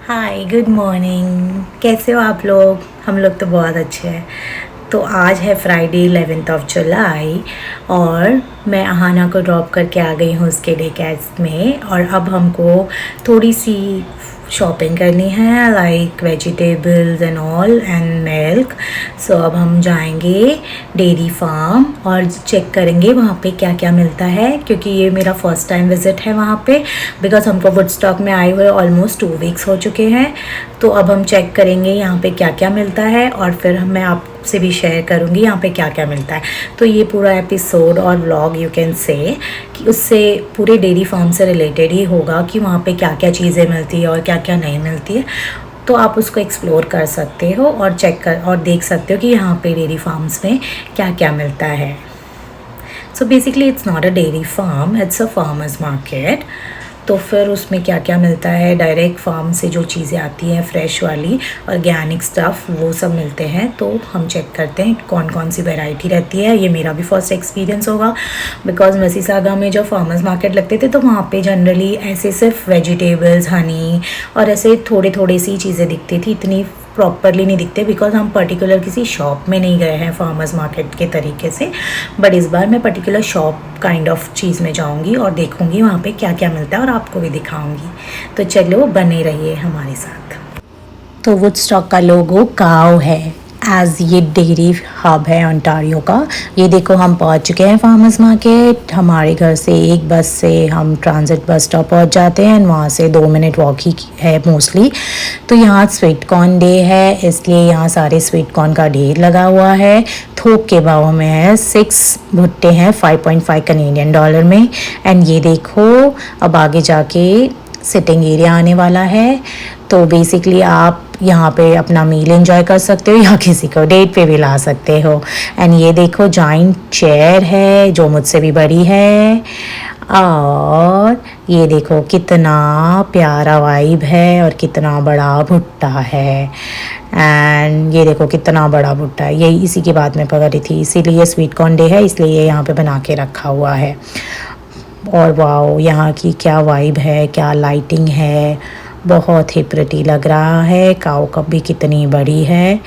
Hi good morning. कैसे हो आप लोग? हम लोग तो बहुत अच्छे हैं। तो आज है फ्राइडे 11 जुलाई और मैं अहाना को ड्रॉप करके आ गई हूँ उसके डे कैब में। और अब हमको थोड़ी सी शॉपिंग करनी है, like vegetables and all and milk. So अब हम जाएंगे डेयरी फार्म और चेक करेंगे वहाँ पे क्या क्या मिलता है, क्योंकि ये मेरा फर्स्ट टाइम विज़िट है वहाँ पे। बिकॉज हमको वुडस्टॉक में आए हुए ऑलमोस्ट 2 वीक्स हो चुके हैं। तो अब हम चेक करेंगे यहाँ पे क्या क्या मिलता है और फिर मैं आपसे भी शेयर करूँगी यहाँ पे क्या क्या मिलता है। तो ये पूरा एपिसोड और व्लॉग यू कैन से कि उससे पूरे डेयरी फार्म से रिलेटेड ही होगा कि वहाँ पे क्या क्या चीज़ें मिलती है और क्या क्या नहीं मिलती है। तो आप उसको एक्सप्लोर कर सकते हो और चेक कर और देख सकते हो कि यहाँ पे डेयरी फार्म्स में क्या क्या मिलता है। So basically it's not a dairy farm, it's a farmers market. तो फिर उसमें क्या क्या मिलता है, डायरेक्ट फार्म से जो चीज़ें आती हैं फ्रेश वाली ऑर्गेनिक स्टफ़ वो सब मिलते हैं। तो हम चेक करते हैं कौन कौन सी वैरायटी रहती है। ये मेरा भी फर्स्ट एक्सपीरियंस होगा बिकॉज मिसिसागा में जो फार्मर्स मार्केट लगते थे तो वहाँ पे जनरली ऐसे सिर्फ वेजिटेबल्स, हनी और ऐसे थोड़े थोड़े सी चीज़ें दिखती थी, इतनी प्रॉपरली नहीं दिखते बिकॉज हम पर्टिकुलर किसी शॉप में नहीं गए हैं फार्मर्स मार्केट के तरीके से। बट इस बार मैं पर्टिकुलर शॉप काइंड ऑफ चीज़ में जाऊंगी और देखूंगी वहाँ पे क्या क्या मिलता है और आपको भी दिखाऊंगी। तो चलो बने रहिए हमारे साथ। तो वुडस्टॉक का लोगो काऊ है, एज ये डेयरी हब है ओंटारियो का। ये देखो हम पहुंच चुके हैं फार्मर्स मार्केट। हमारे घर से एक बस से हम ट्रांजिट बस स्टॉप पहुंच जाते हैं, वहाँ से 2 मिनट वॉक ही है मोस्टली। तो यहाँ स्वीट कॉर्न डे है, इसलिए यहाँ सारे स्वीट कॉर्न का ढेर लगा हुआ है। थोक के भाव में है, 6 भुट्टे हैं 5.5 कनेडियन डॉलर में। एंड ये देखो अब आगे जाके सिटिंग एरिया आने वाला है। तो बेसिकली आप यहाँ पे अपना मील एंजॉय कर सकते हो या किसी को डेट पे भी ला सकते हो। एंड ये देखो जॉइंट चेयर है जो मुझसे भी बड़ी है। और ये देखो कितना प्यारा वाइब है और कितना बड़ा भुट्टा है। एंड ये देखो कितना बड़ा भुट्टा है, यही इसी की बात मैं पकड़ रही थी, इसीलिए स्वीट कॉर्न डे है, इसलिए ये यहाँ पे बना के रखा हुआ है। और वाओ यहाँ की क्या वाइब है, क्या लाइटिंग है, बहुत ही प्रिटी लग रहा है। काऊ कप भी कितनी बड़ी है।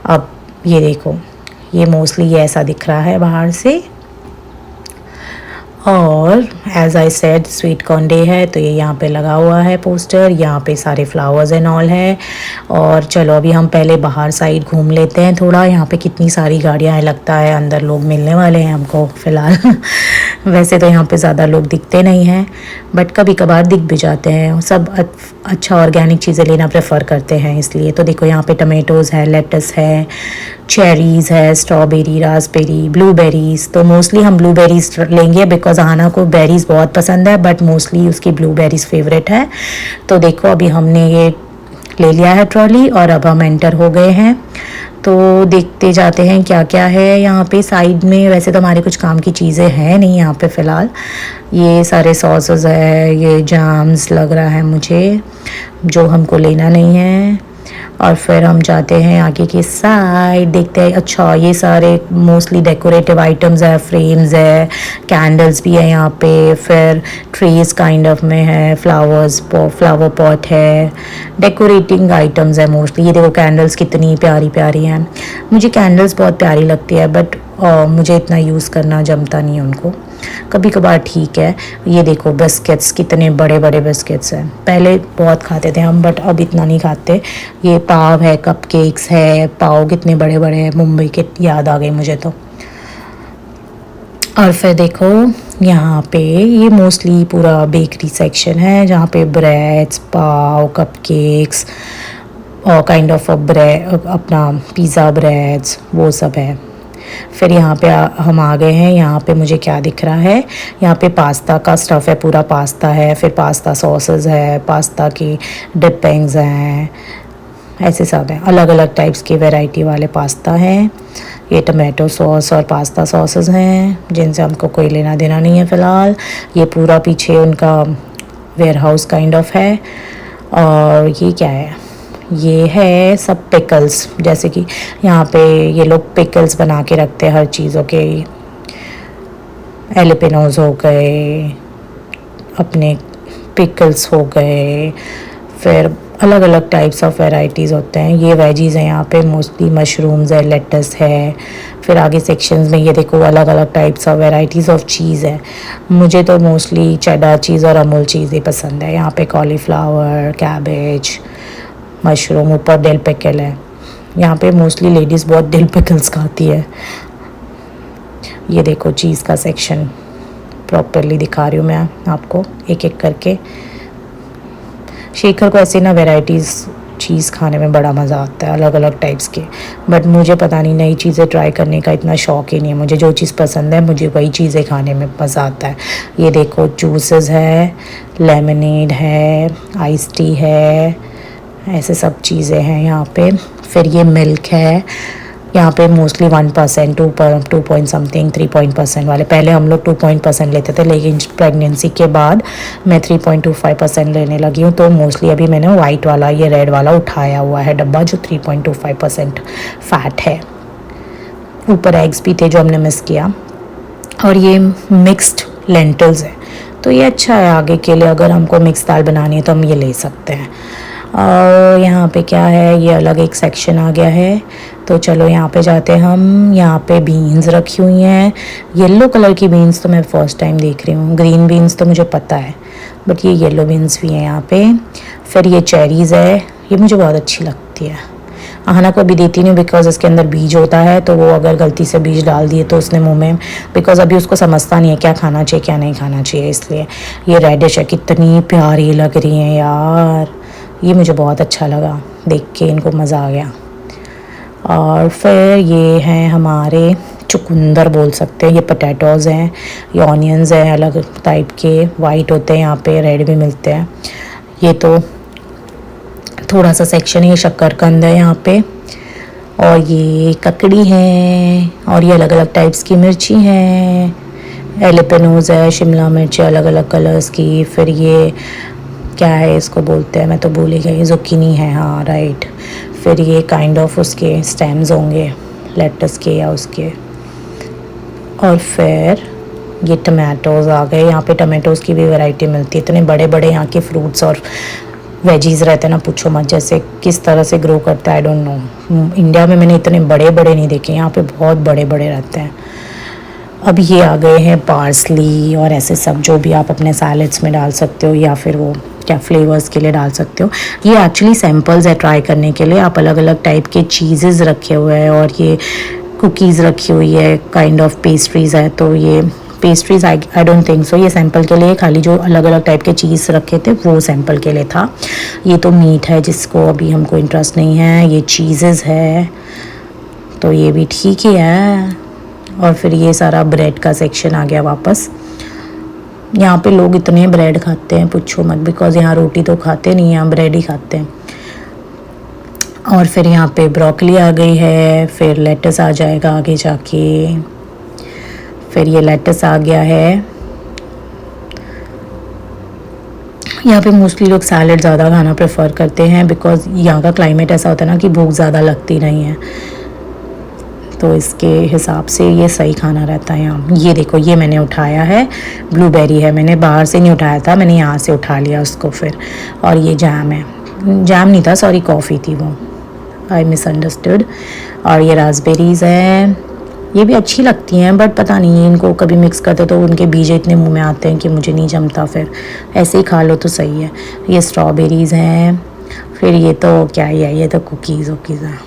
अब ये देखो ये मोस्टली ऐसा दिख रहा है बाहर से। और as I said sweet corn day है तो ये यहाँ पे लगा हुआ है पोस्टर, यहाँ पे सारे फ्लावर्स एंड ऑल है। और चलो अभी हम पहले बाहर साइड घूम लेते हैं थोड़ा। यहाँ पे कितनी सारी गाड़ियाँ हैं, लगता है अंदर लोग मिलने वाले हैं हमको फ़िलहाल। वैसे तो यहाँ पे ज़्यादा लोग दिखते नहीं हैं बट कभी कभार दिख भी जाते हैं। सब अच्छा ऑर्गेनिक चीज़ें लेना प्रेफर करते हैं इसलिए। तो देखो यहाँ पे टमेटोज़ है, लेटस है, चेरीज़ है, स्ट्रॉबेरी, रास्पबेरी, ब्लूबेरीज़। तो मोस्टली हम ब्लूबेरीज़ लेंगे बिकॉज आना को बेरीज़ बहुत पसंद है बट मोस्टली उसकी ब्लूबेरीज़ फेवरेट है। तो देखो अभी हमने ये ले लिया है ट्रॉली और अब हम एंटर हो गए हैं। तो देखते जाते हैं क्या क्या है यहाँ पे साइड में। वैसे तो हमारे कुछ काम की चीज़ें हैं नहीं यहाँ पे फ़िलहाल। ये सारे सॉसेस है, ये जाम्स लग रहा है मुझे जो हमको लेना नहीं है। और फिर हम जाते हैं आगे की साइड, देखते हैं। अच्छा ये सारे मोस्टली डेकोरेटिव आइटम्स है, फ्रेम्स है, कैंडल्स भी है यहाँ पे, फिर ट्रीज काइंड ऑफ में है, फ्लावर पॉट है, डेकोरेटिंग आइटम्स है मोस्टली। ये देखो कैंडल्स कितनी प्यारी प्यारी हैं। मुझे कैंडल्स बहुत प्यारी लगती है बट मुझे इतना यूज़ करना जमता नहीं है उनको, कभी कभार ठीक है। ये देखो बिस्किट्स, कितने बड़े बड़े बिस्किट्स हैं। पहले बहुत खाते थे हम बट अब इतना नहीं खाते। ये पाव है, कपकेक्स है, पाव कितने बड़े बड़े हैं, मुंबई के याद आ गए मुझे तो। और फिर देखो यहाँ पे ये मोस्टली पूरा बेकरी सेक्शन है जहाँ पे ब्रेड्स, पाव, कपकेक्स और काइंड ऑफ ब्रेड, अपना पिज़्ज़ा ब्रेड्स वो सब है। फिर यहाँ पे हम आ गए हैं। यहाँ पे मुझे क्या दिख रहा है, यहाँ पे पास्ता का स्टफ़ है, पूरा पास्ता है, फिर पास्ता सॉसेस है, पास्ता की डिपिंग्स हैं, ऐसे सब है, अलग अलग टाइप्स की वैरायटी वाले पास्ता हैं। ये टमाटो सॉस और पास्ता सॉसेस हैं जिनसे हमको कोई लेना देना नहीं है फ़िलहाल। ये पूरा पीछे उनका वेयर हाउस काइंड ऑफ है। और ये क्या है, ये है सब पिकल्स, जैसे कि यहाँ पे ये लोग पिकल्स बना के रखते हैं हर चीज़ों के। एलिपिनोज हो गए, अपने पिकल्स हो गए, फिर अलग अलग टाइप्स ऑफ वैरायटीज़ होते हैं। ये वेजीज़ हैं यहाँ पे, मोस्टली मशरूम्स है, लेटस है। फिर आगे सेक्शंस में ये देखो अलग अलग टाइप्स ऑफ वैरायटीज़ ऑफ चीज़ है। मुझे तो मोस्टली चेडर चीज़ और अमूल चीज़ ही पसंद है। यहाँ पे कॉलीफ्लावर, कैबेज, मशरूम, ऊपर डिल पिकल है। यहाँ पे मोस्टली लेडीज़ बहुत डिल पिकल्स खाती है। ये देखो चीज़ का सेक्शन प्रॉपरली दिखा रही हूँ मैं आपको एक एक करके। शेखर को ऐसे ना वैराइटीज़ चीज़ खाने में बड़ा मज़ा आता है, अलग अलग टाइप्स के। बट मुझे पता नहीं, नई चीज़ें ट्राई करने का इतना शौक ही नहीं है। मुझे जो चीज़ पसंद है मुझे वही चीज़ें खाने में मज़ा आता है। ये देखो जूसेस है, लेमनेड है, आइस टी है, ऐसे सब चीज़ें हैं यहाँ पे। फिर ये मिल्क है यहाँ पे मोस्टली 1%, 2 पॉइंट समथिंग, 3% वाले। पहले हम लोग 2% लेते थे, लेकिन प्रेगनेंसी के बाद मैं 3.25% लेने लगी हूँ। तो मोस्टली अभी मैंने वाइट वाला, ये रेड वाला उठाया हुआ है डब्बा, जो 3.25% फ़ैट है। ऊपर एग्स भी थे जो हमने मिस किया। और ये मिक्स्ड लेंटल्स है, तो ये अच्छा है आगे के लिए। अगर हमको मिक्स दाल बनानी है तो हम ये ले सकते हैं। और यहाँ पे क्या है, ये अलग एक सेक्शन आ गया है। तो चलो यहाँ पे जाते हैं हम। यहाँ पे बीन्स रखी हुई हैं, येलो कलर की बीन्स तो मैं फ़र्स्ट टाइम देख रही हूँ। ग्रीन बीन्स तो मुझे पता है, बट ये येलो बीन्स भी हैं यहाँ पे। फिर ये चेरीज़ है, ये मुझे बहुत अच्छी लगती है। आहना को भी देती नहीं बिकॉज इसके अंदर बीज होता है, तो वो अगर गलती से बीज डाल दिए तो उसने मुंह में, बिकॉज अभी उसको समझता नहीं है क्या खाना चाहिए क्या नहीं खाना चाहिए, इसलिए। ये रेडिश है, कितनी प्यारी लग रही हैं यार, ये मुझे बहुत अच्छा लगा देख के, इनको मज़ा आ गया। और फिर ये हैं हमारे चुकंदर बोल सकते हैं, ये पोटैटोज़ हैं, ये ऑनियंस हैं अलग टाइप के, वाइट होते हैं यहाँ पे, रेड भी मिलते हैं। ये तो थोड़ा सा सेक्शन है, ये शक्करकंद है यहाँ पे। और ये ककड़ी है, और ये अलग अलग टाइप्स की मिर्ची हैं, एलिपेनोज़ है, शिमला मिर्च है अलग अलग कलर्स की। फिर ये क्या है इसको बोलते हैं, मैं तो भूल ही गई, जुकीनी है, हाँ राइट। फिर ये काइंड ऑफ उसके स्टेम्स होंगे लेटस के या उसके। और फिर ये टमाटोज़ आ गए। यहाँ पे टमाटोज़ की भी वैरायटी मिलती है। इतने बड़े बड़े यहाँ के फ्रूट्स और वेजीज़ रहते हैं ना, पूछो मत, जैसे किस तरह से ग्रो करता है आई डोंट नो। इंडिया में मैंने इतने बड़े बड़े नहीं देखे, यहाँ पे बहुत बड़े बड़े रहते हैं। अब ये आ गए हैं पार्सली और ऐसे सब, जो भी आप अपने सैलड्स में डाल सकते हो या फिर वो क्या फ्लेवर्स के लिए डाल सकते हो। ये एक्चुअली सैम्पल्स है ट्राई करने के लिए। आप अलग अलग टाइप के चीज़ेज़ रखे हुए हैं और ये कुकीज़ रखी हुई है, काइंड ऑफ पेस्ट्रीज़ है। तो ये pastries I don't think so, ये सैम्पल के लिए, खाली जो अलग अलग टाइप के चीज़ रखे थे वो सैम्पल के लिए था। ये तो मीट है जिसको अभी हमको इंटरेस्ट नहीं है। ये चीज़ेज़ है तो ये भी ठीक ही है। और फिर ये सारा ब्रेड का सेक्शन आ गया वापस। यहाँ पे लोग इतने ब्रेड खाते हैं पूछो मत, बिकॉज यहाँ रोटी तो खाते नहीं, यहाँ ब्रेड ही खाते हैं। और फिर यहाँ पे ब्रोकली आ गई है, फिर लेटस आ जाएगा आगे जाके। फिर ये लेटस आ गया है। यहाँ पे मोस्टली लोग सैलड ज़्यादा खाना प्रेफर करते हैं, बिकॉज यहाँ का क्लाइमेट ऐसा होता है ना कि भूख ज़्यादा लगती नहीं है, तो इसके हिसाब से ये सही खाना रहता है यहाँ। ये देखो, ये मैंने उठाया है, ब्लूबेरी है, मैंने बाहर से नहीं उठाया था, मैंने यहाँ से उठा लिया उसको फिर। और ये जैम है, जैम नहीं था सॉरी, कॉफ़ी थी वो, आई मिसअंडरस्टूड। और ये रास्पबेरीज़ है, ये भी अच्छी लगती हैं, बट पता नहीं इनको कभी मिक्स करते तो उनके बीज इतने मुंह में आते हैं कि मुझे नहीं जमता, फिर ऐसे ही खा लो तो सही है। ये स्ट्रॉबेरीज़ हैं। फिर ये तो क्या ही है, ये तो कुकीज़ वुकीज़ है,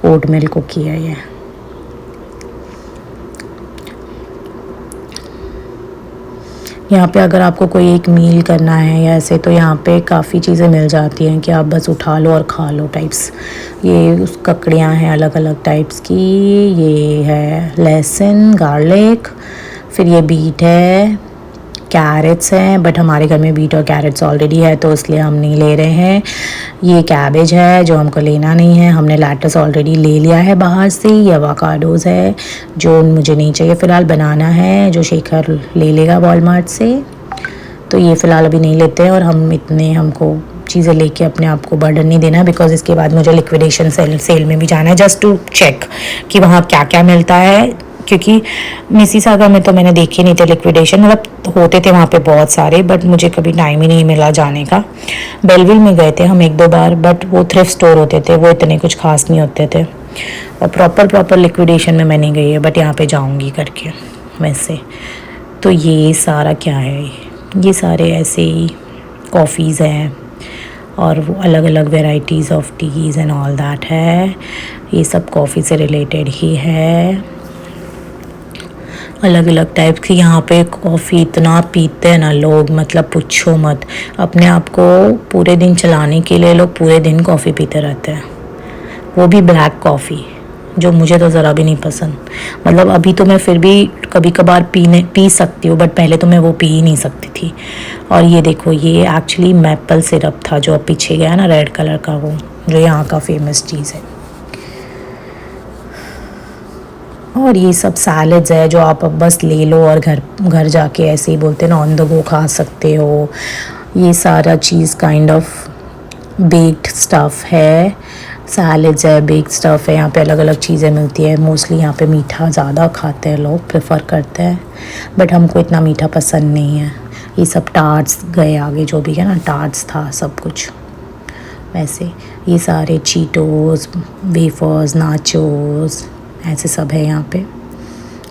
ओट मिल्क कुकी है ये। यहाँ पे अगर आपको कोई एक मील करना है या ऐसे, तो यहाँ पे काफ़ी चीज़ें मिल जाती हैं कि आप बस उठा लो और खा लो टाइप्स। ये ककड़ियाँ हैं अलग अलग टाइप्स की। ये है लहसुन, गार्लिक। फिर ये बीट है, कैरेट्स हैं, बट हमारे घर में बीट और कैरेट्स ऑलरेडी है तो इसलिए हम नहीं ले रहे हैं। ये कैबेज है जो हमको लेना नहीं है, हमने लेटस ऑलरेडी ले लिया है बाहर से। ये अवाकाडोज़ है जो मुझे नहीं चाहिए फ़िलहाल, बनाना है जो शेखर ले लेगा वॉलमार्ट से, तो ये फ़िलहाल अभी नहीं लेते हैं। और हम इतने हमको चीज़ें लेके अपने आप को बर्डन नहीं देना, बिकॉज इसके बाद मुझे लिक्विडेशन सेल में भी जाना है, जस्ट टू चेक कि वहाँ क्या क्या मिलता है, क्योंकि मिसिसागा में तो मैंने देखे नहीं थे लिक्विडेशन, मतलब होते थे वहाँ पे बहुत सारे, बट मुझे कभी टाइम ही नहीं मिला जाने का। बेलविल में गए थे हम 1-2 बार, बट वो थ्रिफ्ट स्टोर होते थे, वो इतने कुछ खास नहीं होते थे। और प्रॉपर लिक्विडेशन में मैं नहीं गई है, बट यहाँ पे जाऊँगी करके वैसे। तो ये सारा क्या है, ये सारे ऐसे ही कॉफ़ीज़ हैं और वो अलग अलग varieties of teas and all that है। ये सब कॉफ़ी से रिलेटेड ही है, अलग अलग टाइप की। यहाँ पे कॉफ़ी इतना पीते हैं ना लोग, मतलब पूछो मत। अपने आप को पूरे दिन चलाने के लिए लोग पूरे दिन कॉफ़ी पीते रहते हैं, वो भी ब्लैक कॉफ़ी, जो मुझे तो ज़रा भी नहीं पसंद। मतलब अभी तो मैं फिर भी कभी कभार पी सकती हूँ, बट पहले तो मैं वो पी ही नहीं सकती थी। और ये देखो, ये एक्चुअली मैपल सिरप था जो अब पीछे गया ना, रेड कलर का, वो जो यहाँ का फेमस चीज़ है। और ये सब सैलड्स है जो आप अब बस ले लो और घर जाके ऐसे ही बोलते हैं ना, ऑन द गो खा सकते हो। ये सारा चीज़ काइंड ऑफ बेक्ड स्टफ़ है, सैलड्स है, बेक्ड स्टफ़ है। यहाँ पे अलग अलग चीज़ें मिलती है। मोस्टली यहाँ पे मीठा ज़्यादा खाते हैं लोग, प्रेफर करते हैं, बट हमको इतना मीठा पसंद नहीं है। ये सब टार्ट्स गए आगे, जो भी है ना, टार्ट्स था सब कुछ वैसे। ये सारे चीटोस, वेफर्स, नाचोस, ऐसे सब है यहाँ पे।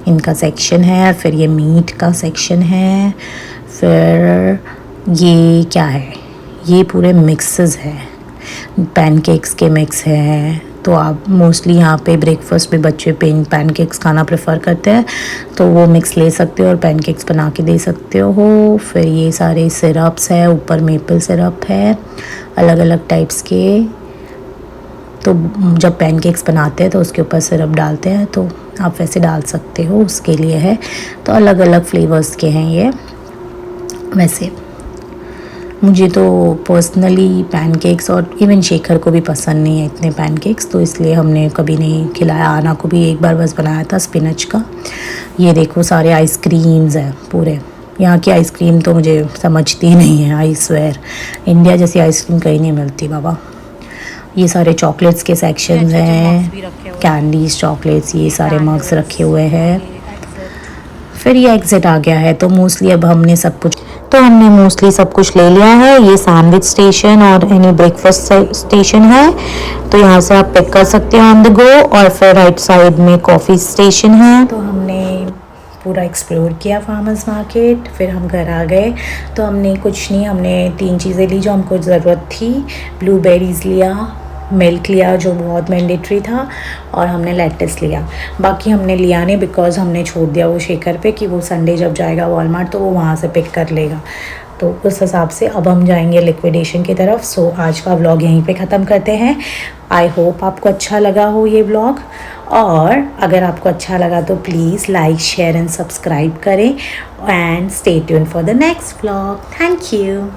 इनका सेक्शन है। फिर ये मीट का सेक्शन है। फिर ये क्या है, ये पूरे मिक्सेस है, पैनकेक्स के मिक्स हैं। तो आप मोस्टली यहाँ पे ब्रेकफास्ट में बच्चे पैनकेक्स खाना प्रेफर करते हैं, तो वो मिक्स ले सकते हो और पैनकेक्स बना के दे सकते हो। फिर ये सारे सिरप्स है, ऊपर मेपल सिरप है अलग अलग टाइप्स के। तो जब पैनकेक्स बनाते हैं तो उसके ऊपर सिरप डालते हैं, तो आप वैसे डाल सकते हो, उसके लिए है। तो अलग अलग फ्लेवर्स के हैं ये। वैसे मुझे तो पर्सनली पैनकेक्स और इवन शेखर को भी पसंद नहीं है इतने पैनकेक्स, तो इसलिए हमने कभी नहीं खिलाया। आना को भी एक बार बस बनाया था स्पिनच का। ये देखो सारे आइसक्रीम्स हैं पूरे। यहाँ की आइसक्रीम तो मुझे समझती नहीं है, आई स्वेयर। इंडिया जैसी आइसक्रीम कहीं नहीं मिलती बाबा। ये सारे चॉकलेट्स के सेक्शंस हैं, कैंडीज, चॉकलेट्स, ये सारे मग्स रखे हुए हैं। फिर ये एग्ज़िट आ गया है, तो मोस्टली अब हमने सब कुछ ले लिया है। ये सैंडविच स्टेशन और एनी ब्रेकफास्ट स्टेशन है, तो यहाँ से आप पिक कर सकते हो ऑन द गो। और फिर राइट साइड में कॉफ़ी स्टेशन है। तो हमने पूरा एक्सप्लोर किया फार्मर्स मार्केट। फिर हम घर आ गए, तो हमने कुछ नहीं, हमने 3 चीज़ें ली जो हमको ज़रूरत थी। ब्लूबेरीज़ लिया, मिल्क लिया जो बहुत मैंडेटरी था, और हमने लेट्स लिया। बाकी हमने लिया नहीं, बिकॉज़ हमने छोड़ दिया वो शेखर पे कि वो संडे जब जाएगा वॉलमार्ट तो वो वहाँ से पिक कर लेगा। तो उस हिसाब से अब हम जाएंगे लिक्विडेशन की तरफ। सो आज का व्लॉग यहीं पे ख़त्म करते हैं। आई होप आपको अच्छा लगा हो ये व्लॉग, और अगर आपको अच्छा लगा तो please like, share and subscribe करें, and stay tuned for the next vlog. Thank you.